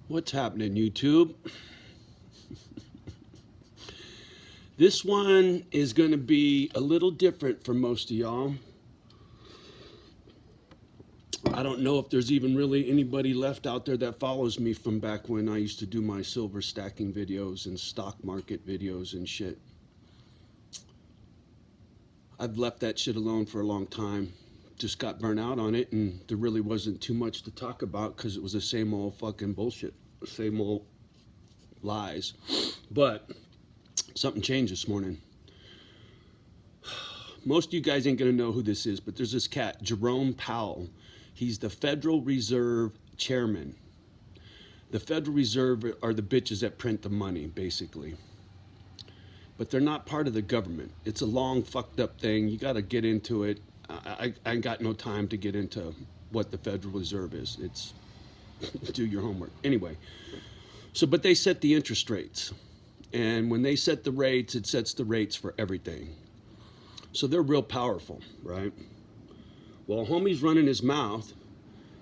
What's happening, YouTube? This one is going to be a little different for most of y'all. I don't know if there's even really anybody left out there that follows me from back when I used to do my silver stacking videos and stock market videos and shit. I've left that shit alone for a long time. Just got burnt out on it, and there really wasn't too much to talk about because it was the same old fucking bullshit, same old lies. But something changed this morning. Most of you guys ain't gonna know who this is, but there's this cat, Jerome Powell. He's the Federal Reserve chairman. The Federal Reserve are the bitches that print the money, basically. But they're not part of the government. It's a long, fucked up thing. You gotta get into it. I ain't got no time to get into what the Federal Reserve is. It's do your homework. Anyway, but they set the interest rates. And when they set the rates, it sets the rates for everything. So they're real powerful, right? Well, homie's running his mouth,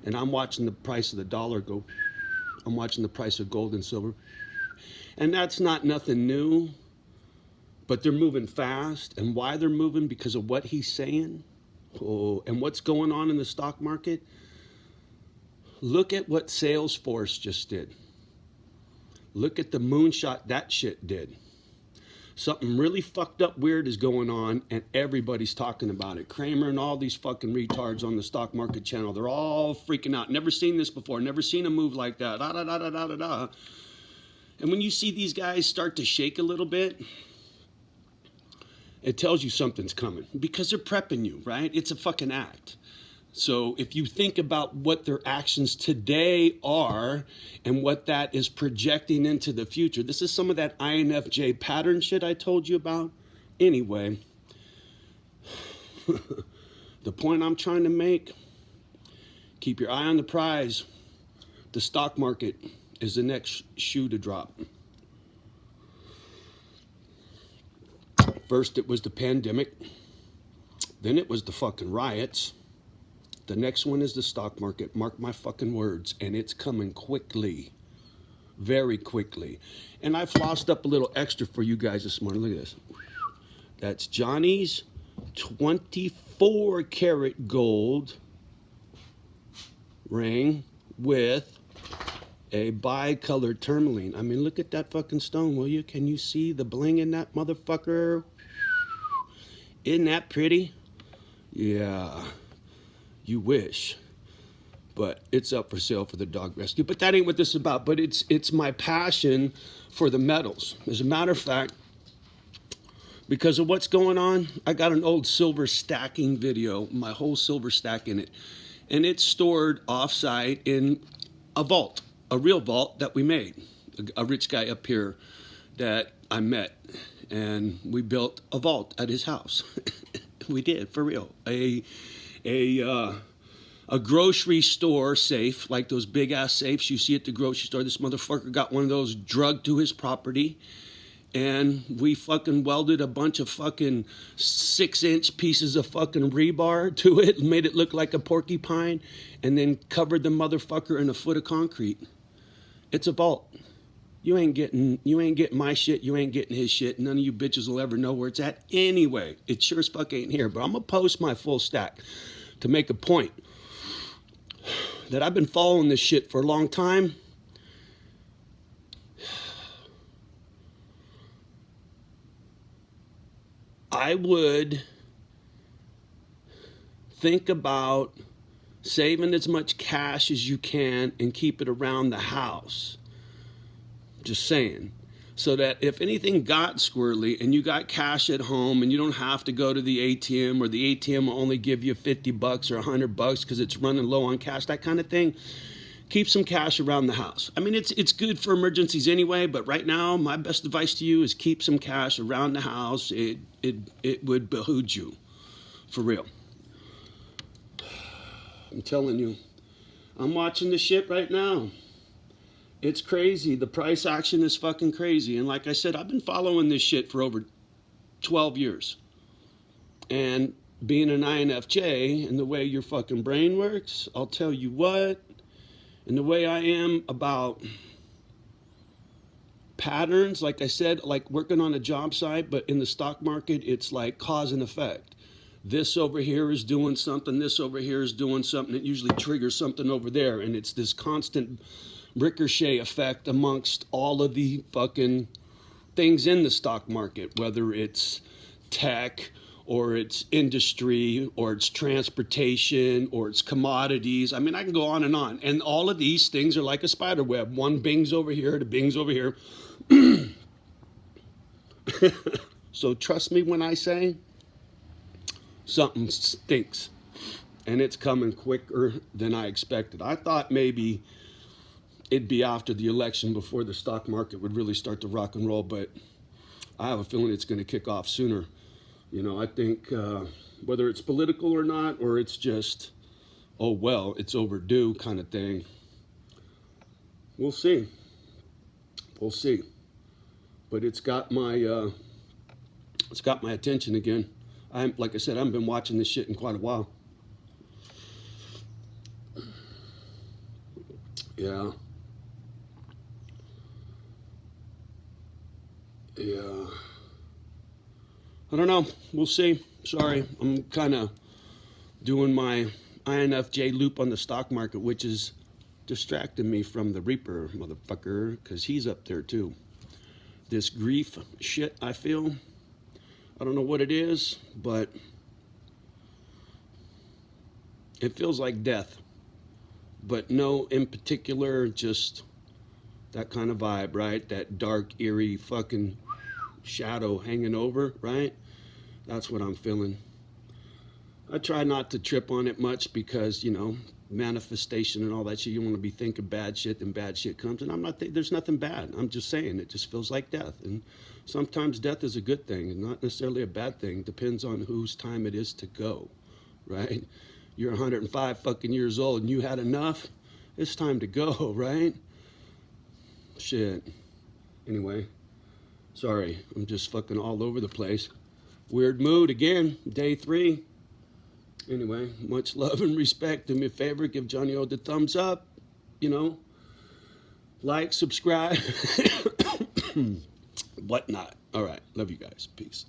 and I'm watching the price of the dollar go. I'm watching the price of gold and silver. And that's not nothing new, but they're moving fast. And why they're moving? Because of what he's saying. Oh, and what's going on in the stock market? Look at what Salesforce just did. Look at the moonshot that shit did. Something really fucked up weird is going on, and everybody's talking about it. Kramer and all these fucking retards on the stock market channel, they're all freaking out. Never seen this before. Never seen a move like that. Da, da, da, da, da, da, da. And when you see these guys start to shake a little bit, it tells you something's coming because they're prepping you, right? It's a fucking act. So if you think about what their actions today are and what that is projecting into the future, this is some of that INFJ pattern shit I told you about. Anyway, the point I'm trying to make, keep your eye on the prize. The stock market is the next shoe to drop. First it was the pandemic, then it was the fucking riots. The next one is the stock market. Mark my fucking words. And it's coming quickly. Very quickly. And I flossed up a little extra for you guys this morning. Look at this. That's Johnny's 24 karat gold ring with a bi-colored tourmaline. I mean, look at that fucking stone, will you? Can you see the bling in that motherfucker? Isn't that pretty? Yeah. You wish, but it's up for sale for the dog rescue. But that ain't what this is about. But it's my passion for the metals. As a matter of fact, because of what's going on, I got an old silver stacking video, my whole silver stack in it, and it's stored off-site in a vault, a real vault that we made. A rich guy up here that I met, and we built a vault at his house. We did, for real. A grocery store safe, like those big ass safes you see at the grocery store. This motherfucker got one of those drugged to his property, and we fucking welded a bunch of fucking 6-inch pieces of fucking rebar to it and made it look like a porcupine, and then covered the motherfucker in a foot of concrete. It's a vault. You ain't getting my shit, you ain't getting his shit. None of you bitches will ever know where it's at anyway. It sure as fuck ain't here, but I'm gonna post my full stack to make a point that I've been following this shit for a long time. I would think about saving as much cash as you can and keep it around the house. Just saying. So that if anything got squirrely and you got cash at home and you don't have to go to the ATM, or the ATM will only give you $50 or $100 because it's running low on cash, that kind of thing, keep some cash around the house. I mean, it's good for emergencies anyway, but right now my best advice to you is keep some cash around the house. It would behoove you, for real. I'm telling you, I'm watching the shit right now. It's crazy. The price action is fucking crazy. And like I said, I've been following this shit for over 12 years. And being an INFJ and the way your fucking brain works, I'll tell you what, and the way I am about patterns, like I said, like working on a job site, but in the stock market, it's like cause and effect. This over here is doing something, this over here is doing something. It usually triggers something over there, and it's this constant ricochet effect amongst all of the fucking things in the stock market, whether it's tech or it's industry or it's transportation or it's commodities. I mean, I can go on. And all of these things are like a spider web. One bings over here, the bings over here. So trust me when I say something stinks, and it's coming quicker than I expected. I thought maybe it'd be after the election before the stock market would really start to rock and roll, but I have a feeling it's going to kick off sooner. You know, I think whether it's political or not, or it's just, oh, well, it's overdue kind of thing. We'll see. We'll see. But it's got my attention again. Like I said, I haven't been watching this shit in quite a while. Yeah. Yeah. I don't know. We'll see. Sorry. I'm kind of doing my INFJ loop on the stock market, which is distracting me from the Reaper motherfucker, because he's up there too. This grief shit I feel, I don't know what it is, but it feels like death. But no, in particular, just that kind of vibe, right? That dark, eerie fucking shadow hanging over, right? That's what I'm feeling. I try not to trip on it much because, you know, manifestation and all that shit, you want to be thinking bad shit, and bad shit comes, and I'm not there's nothing bad. I'm just saying it just feels like death, and sometimes death is a good thing and not necessarily a bad thing. Depends on whose time it is to go, right? You're 105 fucking years old and you had enough, it's time to go, right? Shit. Anyway, sorry, I'm just fucking all over the place. Weird mood again, day 3. Anyway, much love and respect. Do me a favor, give Johnny O the thumbs up, you know, like, subscribe, whatnot. All right, love you guys. Peace.